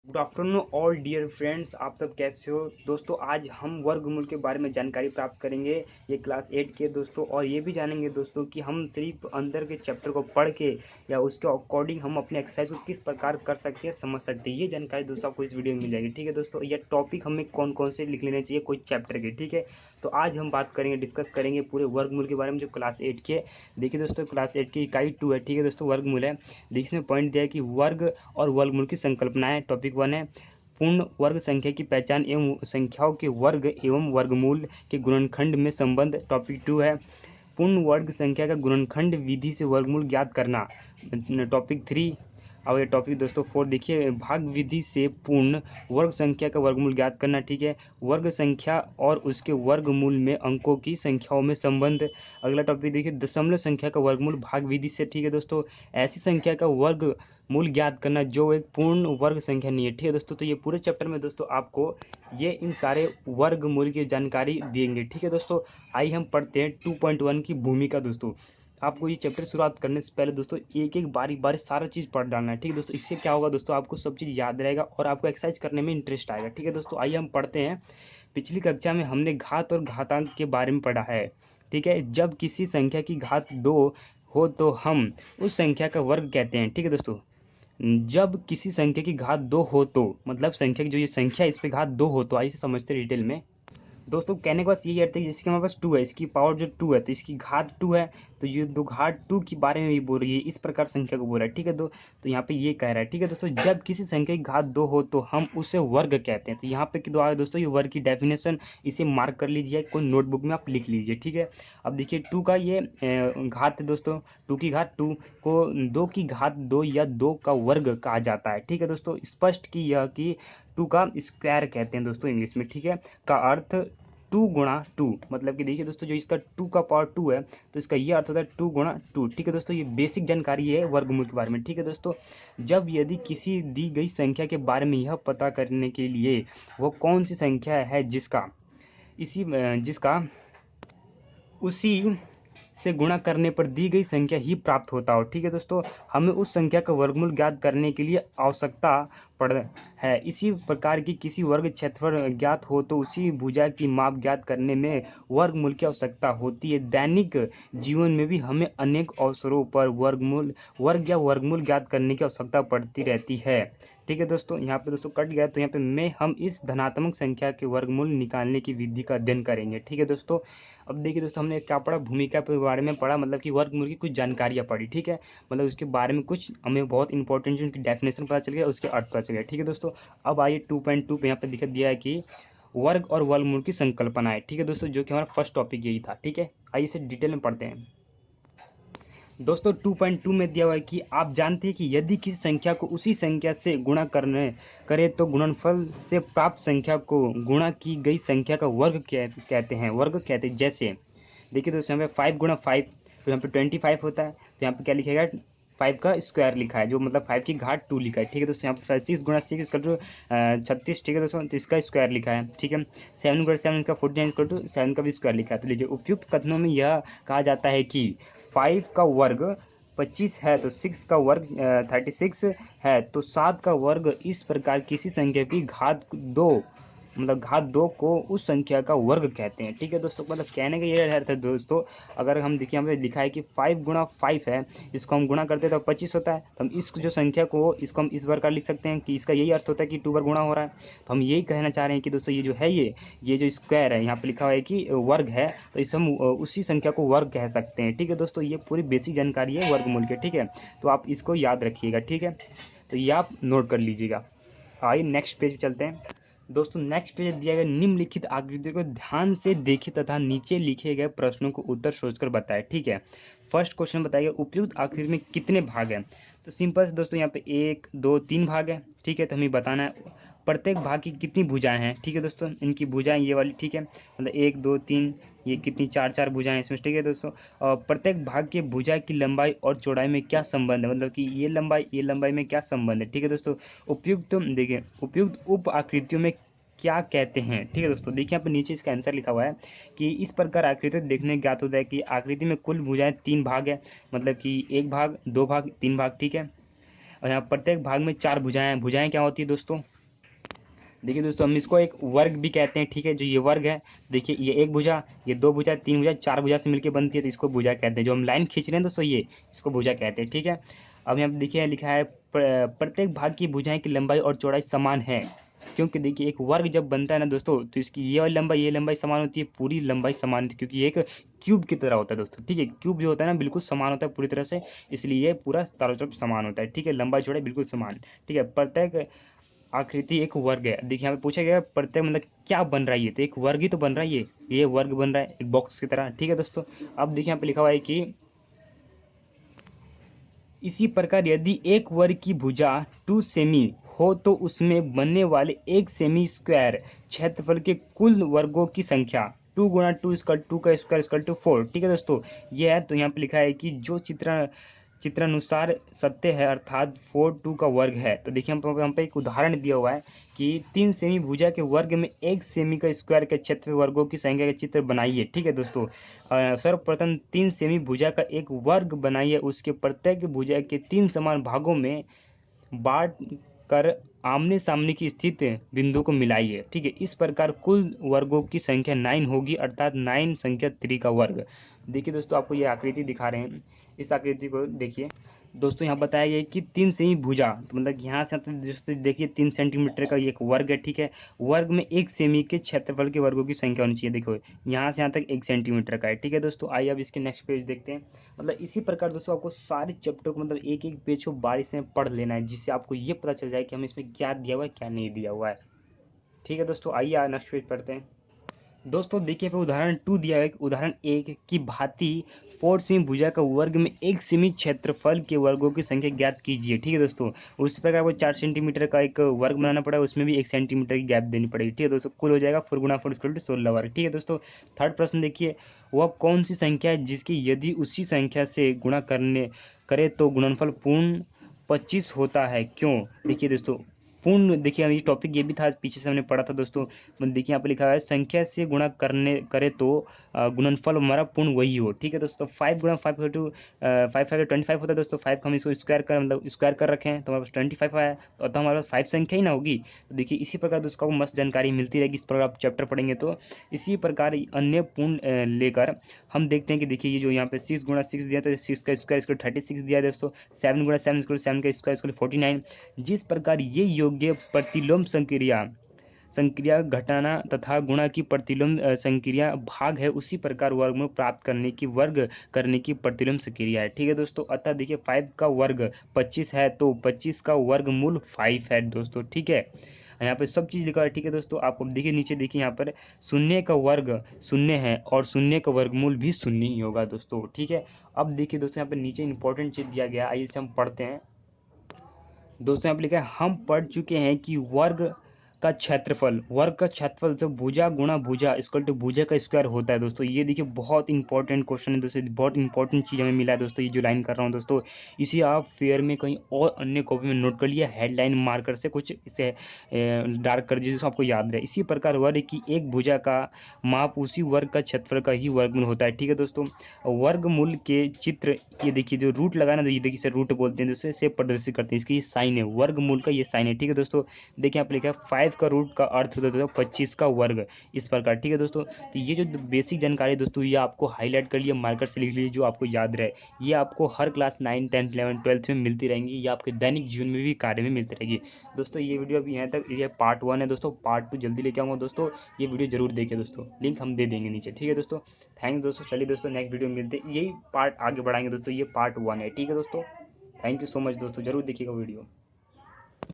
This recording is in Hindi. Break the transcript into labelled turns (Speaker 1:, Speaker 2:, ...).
Speaker 1: Good afternoon all dear friends, आप सब कैसे हो दोस्तों। आज हम वर्गमूल के बारे में जानकारी प्राप्त करेंगे। ये क्लास 8 के दोस्तों, और ये भी जानेंगे दोस्तों कि हम सिर्फ अंदर के चैप्टर को पढ़ के या उसके अकॉर्डिंग हम अपने एक्सरसाइज को किस प्रकार कर सकते हैं, समझ सकते हैं। ये जानकारी दोस्तों आपको इस वीडियो में मिल जाएगी। ठीक है दोस्तों, ये टॉपिक हमें कौन कौन से लिख लेने चाहिए कोई चैप्टर के। ठीक है, तो आज हम बात करेंगे, डिस्कस करेंगे पूरे वर्गमूल के बारे में जो क्लास 8 के। देखिए दोस्तों, क्लास 8 की इकाई 2 है। ठीक है दोस्तों, वर्गमूल है। देखिए इसमें पॉइंट दिया है कि वर्ग और वर्गमूल की संकल्पनाएं। टॉपिक 1 है पूर्ण वर्ग संख्या की पहचान एवं संख्याओं के वर्ग एवं वर्गमूल के गुणनखंड में संबंध। टॉपिक 2 है पूर्ण वर्ग संख्या का गुणनखंड विधि से वर्गमूल ज्ञात करना। टॉपिक 3। और ये टॉपिक दोस्तों 4 देखिए, भाग विधि से पूर्ण वर्ग संख्या का वर्गमूल ज्ञात करना। ठीक है, वर्ग संख्या और उसके वर्गमूल में अंकों की संख्याओं में संबंध। अगला टॉपिक देखिए, दशमलव संख्या का वर्गमूल भाग विधि से। ठीक है दोस्तों, ऐसी संख्या का वर्ग मूल ज्ञात करना जो एक पूर्ण वर्ग संख्या नहीं है। ठीक है दोस्तों, तो ये पूरे चैप्टर में दोस्तों आपको ये इन सारे वर्ग मूल की जानकारी देंगे। ठीक है दोस्तों, आइए हम पढ़ते हैं 2.1 की भूमिका। दोस्तों आपको ये चैप्टर शुरुआत करने से पहले दोस्तों एक एक बारी बारी सारा चीज़ पढ़ डालना है। ठीक है दोस्तों, इससे क्या होगा दोस्तों, आपको सब चीज़ याद रहेगा और आपको एक्सरसाइज करने में इंटरेस्ट आएगा। ठीक है दोस्तों, आइए हम पढ़ते हैं। पिछली कक्षा में हमने घात और घातांक के बारे में पढ़ा है। ठीक है, जब किसी संख्या की घात 2 हो तो हम उस संख्या का वर्ग कहते हैं। ठीक है दोस्तों, जब किसी संख्या की घात 2 हो तो मतलब संख्या की जो ये संख्या है इस पे घात 2 हो तो आइए समझते हैं डिटेल में। दोस्तों कहने का बस यही अर्थ है कि जिसके हमारे पास 2 है, इसकी पावर जो 2 है तो इसकी घात 2 है, तो ये दो घात 2 के बारे में भी बोल रही है, इस प्रकार संख्या को बोल रहा है। ठीक है तो यहाँ पे ये कह रहा है। ठीक है दोस्तों, जब किसी संख्या की घात 2 हो तो हम उसे वर्ग कहते हैं। तो यहाँ पे दो आगे दोस्तों, ये वर्ग की डेफिनेशन इसे मार्क कर लीजिए, कोई नोटबुक में आप लिख लीजिए। ठीक है, अब देखिए 2 का ये घात है दोस्तों, 2 की घात 2 को 2 की घात 2 या 2 का वर्ग कहा जाता है। ठीक है दोस्तों, स्पष्ट की यह कि 2 का स्क्वायर कहते हैं दोस्तों इंग्लिश में। ठीक है, का अर्थ 2 गुणा 2, मतलब कि देखिए दोस्तों जो इसका 2 का पावर 2 है तो इसका ये अर्थ होता है 2 गुणा 2। ठीक है दोस्तों, ये बेसिक जानकारी है वर्गमूल के बारे में। ठीक है दोस्तों, जब यदि किसी दी गई संख्या के बारे में यह पता करने के लिए वो कौन सी संख्या है जिसका उसी से गुणा करने पर दी गई संख्या ही प्राप्त होता हो। ठीक है दोस्तों, हमें उस संख्या का वर्गमूल ज्ञात करने के लिए आवश्यकता पड़ है। इसी प्रकार की किसी वर्ग क्षेत्रफल ज्ञात हो तो उसी भुजा की माप ज्ञात करने में वर्गमूल की आवश्यकता होती है। दैनिक जीवन में भी हमें अनेक अवसरों पर वर्ग या वर्गमूल ज्ञात करने की आवश्यकता पड़ती रहती है। ठीक है दोस्तों, यहाँ पे दोस्तों कट गया, तो यहाँ पे हम इस धनात्मक संख्या के वर्गमूल निकालने की विधि का अध्ययन करेंगे। ठीक है दोस्तों, अब देखिए दोस्तों हमने क्या पढ़ा, भूमिका के बारे में पढ़ा, मतलब कि वर्गमूल की कुछ जानकारियाँ पढ़ी। ठीक है, मतलब उसके बारे में कुछ हमें बहुत इंपॉर्टेंट उनकी डेफिनेशन पता चल गया, उसके अर्थ पता चल गया। ठीक है दोस्तों, अब आइए 2.2 पे यहाँ पे दिखा दिया है कि वर्ग और वर्गमूल की संकल्पना है। ठीक है दोस्तों, जो कि हमारा फर्स्ट टॉपिक यही था। ठीक है, आइए इसे डिटेल में पढ़ते हैं। दोस्तों 2.2 में दिया हुआ है कि आप जानते हैं कि यदि किसी संख्या को उसी संख्या से गुणा करें तो गुणनफल से प्राप्त संख्या को गुणा की गई संख्या का वर्ग कहते हैं, वर्ग कहते हैं। जैसे देखिए दोस्तों यहाँ पे 5 गुणा 5, तो यहाँ पे 25 होता है, तो यहाँ पे क्या लिखेगा 5 का स्क्वायर लिखा है, जो मतलब 5 की घात 2 लिखा है। ठीक है दोस्तों, यहाँ पे 6 गुणा 6 इसका टू 36। ठीक है दोस्तों, तो इसका स्क्वायर लिखा है। ठीक है, 7 गुणा 7 इसका 49 इक्वल टू 7 का भी स्क्वायर लिखा है। तो लीजिए उपयुक्त कथनों में यह कहा जाता है कि 5 का वर्ग 25 है तो 6 का वर्ग 36 है, तो 7 का वर्ग इस प्रकार किसी संख्या की घात 2 मतलब घात 2 को उस संख्या का वर्ग कहते हैं। ठीक है दोस्तों, मतलब कहने का ये अर्थ है दोस्तों, अगर हम देखिए हमें लिखा है कि 5 गुणा 5 है, इसको हम गुणा करते हैं तो 25 होता है, तो हम इस जो संख्या को इसको हम इस प्रकार लिख सकते हैं कि इसका यही अर्थ होता है कि 2 बार गुणा हो रहा है। तो हम यही कहना चाह रहे हैं कि दोस्तों ये जो है ये जो स्क्वायर है यहाँ पे लिखा हुआ है कि वर्ग है, तो इसे हम उसी संख्या को वर्ग कह सकते हैं। ठीक है दोस्तों, ये पूरी बेसिक जानकारी है वर्गमूल की। ठीक है, तो आप इसको याद रखिएगा। ठीक है, तो ये आप नोट कर लीजिएगा। आइए नेक्स्ट पेज पे चलते हैं। दोस्तों नेक्स्ट पेज दिया गया निम्नलिखित आकृतियों को ध्यान से देखें तथा नीचे लिखे गए प्रश्नों को उत्तर सोचकर बताएं। ठीक है, फर्स्ट क्वेश्चन बताइए उपयुक्त आकृति में कितने भाग हैं। तो सिंपल से दोस्तों यहाँ पे 1 2 3 भाग है। ठीक है, तो हमें बताना है प्रत्येक भाग की कितनी भुजाएं हैं। ठीक है दोस्तों, इनकी भुजाएं ये वाली। ठीक है, मतलब 1 2 3 ये कितनी 4 भुजाएं हैं इसमें। ठीक है दोस्तों, और प्रत्येक भाग के भुजा की लंबाई और चौड़ाई में क्या संबंध है, मतलब कि ये लंबाई में क्या संबंध है। ठीक है दोस्तों, उपयुक्त देखिए उपयुक्त उप आकृतियों में क्या कहते हैं। ठीक है दोस्तों, देखिए यहाँ पर नीचे इसका आंसर लिखा हुआ है कि इस प्रकार आकृति देखने ज्ञात होता है कि आकृति में कुल भुजाएं 3 भाग है, मतलब कि 1 भाग 2 भाग 3 भाग। ठीक है, और यहाँ प्रत्येक भाग में 4 भुजाएं। भुजाएं क्या होती है दोस्तों? देखिए दोस्तों, हम इसको एक वर्ग भी कहते हैं, ठीक है। जो ये वर्ग है, देखिए ये एक भुजा, ये 2 भुजा, 3 भुजा, 4 भुजा से मिलकर बनती है, तो इसको भुजा कहते हैं। जो हम लाइन खींच रहे हैं दोस्तों, ये इसको भुजा कहते हैं, ठीक है। अब यहाँ पे देखिए लिखा है प्रत्येक भाग की भुजाएं की लंबाई और चौड़ाई समान है। क्योंकि देखिए एक वर्ग जब बनता है ना दोस्तों, तो इसकी ये वाली लंबाई, ये लंबाई समान होती है, पूरी लंबाई समान होती है, क्योंकि ये एक क्यूब की तरह होता है दोस्तों, ठीक है। क्यूब जो होता है ना, बिल्कुल समान होता है पूरी तरह से, इसलिए ये पूरा चारों तरफ समान होता है, ठीक है। लंबाई चौड़ाई बिल्कुल समान, ठीक है। प्रत्येक आकृति एक वर्ग है। देखिए यहाँ पे पूछा गया प्रत्येक मतलब क्या बन रहा है, ये तो एक वर्ग ही तो बन रहा है, ये वर्ग बन रहा है एक बॉक्स की तरह, ठीक है दोस्तों। अब देखिए यहाँ पे लिखा हुआ है कि इसी प्रकार यदि एक वर्ग की भुजा 2 सेमी हो तो उसमें बनने वाले 1 सेमी स्क्वायर क्षेत्रफल के कुल वर्गों की संख्या 2 गुणा 2 स्क्वायर 2 का स्क्वायर इक्वल टू 4, ठीक है दोस्तों। ये है, तो यहाँ पे लिखा है कि जो चित्रानुसार सत्य है, अर्थात 4 का वर्ग है। तो देखिए हम पे एक उदाहरण दिया हुआ है कि 3 सेमी भुजा के वर्ग में 1 सेमी का स्क्वायर के क्षेत्र वर्गों की संख्या का चित्र बनाइए, ठीक है दोस्तों। सर्वप्रथम 3 सेमी भुजा का एक वर्ग बनाइए, उसके प्रत्येक भुजा के 3 समान भागों में बांट कर आमने सामने की स्थित बिंदु को मिलाइए, ठीक है। इस प्रकार कुल वर्गों की संख्या 9 होगी, अर्थात 9 संख्या 3 का वर्ग। देखिए दोस्तों, आपको ये आकृति दिखा रहे हैं, इस आकृति को देखिए दोस्तों। यहाँ बताया गया है कि 3 सेमी भुजा, तो मतलब यहाँ से दोस्तों देखिए 3 सेंटीमीटर का ये एक वर्ग है, ठीक है। वर्ग में 1 सेमी के क्षेत्रफल के वर्गों की संख्या होनी चाहिए। देखो यहाँ से यहाँ तक 1 सेंटीमीटर का है, ठीक है दोस्तों। आइए अब इसके नेक्स्ट पेज देखते हैं। मतलब इसी प्रकार दोस्तों आपको सारे चैप्टर को मतलब एक एक पेज को बारी से पढ़ लेना है, जिससे आपको ये पता चल जाए कि हमें इसमें क्या दिया हुआ है क्या नहीं दिया हुआ है, ठीक है दोस्तों। आइए नेक्स्ट पेज पढ़ते हैं। दोस्तों देखिए पे उदाहरण 2 दिया है, उदाहरण 1 की भांति 4 सेमी भुजा का वर्ग में 1 सेमी क्षेत्रफल के वर्गों की संख्या ज्ञात कीजिए, ठीक है दोस्तों। उसी प्रकार आपको 4 सेंटीमीटर का एक वर्ग बनाना पड़ा, उसमें भी 1 सेंटीमीटर की गैप देनी पड़ेगी, ठीक है दोस्तों। कुल हो जाएगा 4 गुणा 4 इक्वल टू 16 वर्ग, ठीक है दोस्तों। थर्ड प्रश्न देखिए, वह कौन सी संख्या है जिसकी यदि उसी संख्या से गुणा करे तो गुणनफल पूर्ण 25 होता है, क्यों? देखिए दोस्तों पूर्ण, देखिए ये टॉपिक ये भी था, पीछे से हमने पढ़ा था दोस्तों। देखिए यहाँ पे लिखा है संख्या से गुणा करे तो गुणनफल हमारा पूर्ण वही हो, ठीक है दोस्तों। 5 गुणा 5 टू 5 25 होता है दोस्तों। 5 का हम इसको स्क्वायर कर मतलब स्क्वायर कर रखे हैं, तो हमारे पास 25 आया, तो हमारे पास 5 संख्या ही ना होगी। तो देखिए इसी प्रकार दोस्तों आपको मस्त जानकारी मिलती रहेगी, इस प्रकार आप चैप्टर पढ़ेंगे तो। इसी प्रकार अन्य पूर्ण लेकर हम देखते हैं कि देखिए ये जो यहाँ पे 6 गुणा 6 दिया, तो 6 का स्क्वायर इसको 36 दिया दोस्तों। 7 गुणा 7 इसको 7 का स्क्वायर इसको 49। जिस प्रकार ये योग्य प्रतिलोम संक्रिया घटाना तथा गुणा की प्रतिलोम संक्रिया भाग है, उसी प्रकार वर्गमूल प्राप्त करने की वर्ग करने की प्रतिलोम संक्रिया है, ठीक है दोस्तों। अतः देखिए 5 का वर्ग 25 है, तो 25 का वर्गमूल 5 है दोस्तों, ठीक है। यहाँ पे सब चीज़ लिखा है, ठीक है दोस्तों। आप देखिए नीचे देखिए यहाँ पर शून्य का वर्ग शून्य है और शून्य का वर्गमूल भी शून्य ही होगा दोस्तों, ठीक है। अब देखिए दोस्तों यहाँ पे नीचे इंपॉर्टेंट चीज़ दिया गया, आइए इसे हम पढ़ते हैं दोस्तों। यहाँ पे लिखा है हम पढ़ चुके हैं कि वर्ग का क्षेत्रफल तो भुजा गुणा भुजा इक्वल टू भुजा का स्क्वायर होता है दोस्तों। ये देखिए बहुत इंपॉर्टेंट क्वेश्चन है दोस्तों, बहुत इंपॉर्टेंट चीज़ हमें मिला है दोस्तों, ये जो लाइन कर रहा हूँ दोस्तों। इसे आप फेयर में कहीं और अन्य कॉपी में नोट कर लिया, हेडलाइन मार्कर से कुछ इसे डार्क कर दीजिए, आपको याद रहे। इसी प्रकार वर्ग की एक भुजा का माप उसी वर्ग का क्षेत्रफल का ही वर्गमूल होता है, ठीक है दोस्तों। वर्गमूल के चित्र ये देखिए जो रूट लगा ना, तो ये देखिए इसे रूट बोलते हैं दोस्तों, इसे प्रदर्शित करते हैं, इसकी ये साइन है, वर्गमूल का ये साइन है, ठीक है दोस्तों। देखिए आप लिखा है 5 का रूट का अर्थ होता है 25 का वर्ग, इस प्रकार, ठीक है दोस्तों। तो ये जो बेसिक जानकारी दोस्तों ये आपको हाईलाइट कर लिया, मार्कर से लिख लीजिए, जो आपको याद रहे। ये आपको हर क्लास 9, 10, 11, 12 में मिलती रहेंगी, ये आपके दैनिक जीवन में भी कार्य में मिलती रहेगी दोस्तों। ये वीडियो अभी यहाँ तक, ये पार्ट 1 है दोस्तों, पार्ट 2 जल्दी लेके आऊँगा दोस्तों। ये वीडियो जरूर देखिए दोस्तों, लिंक हम दे देंगे नीचे, ठीक है दोस्तों। थैंक्स दोस्तों। चलिए दोस्तों नेक्स्ट वीडियो में मिलते हैं, यही पार्ट आगे बढ़ाएंगे दोस्तों, ये पार्ट 1 है, ठीक है दोस्तों। थैंक यू सो मच दोस्तों, जरूर देखिएगा वीडियो।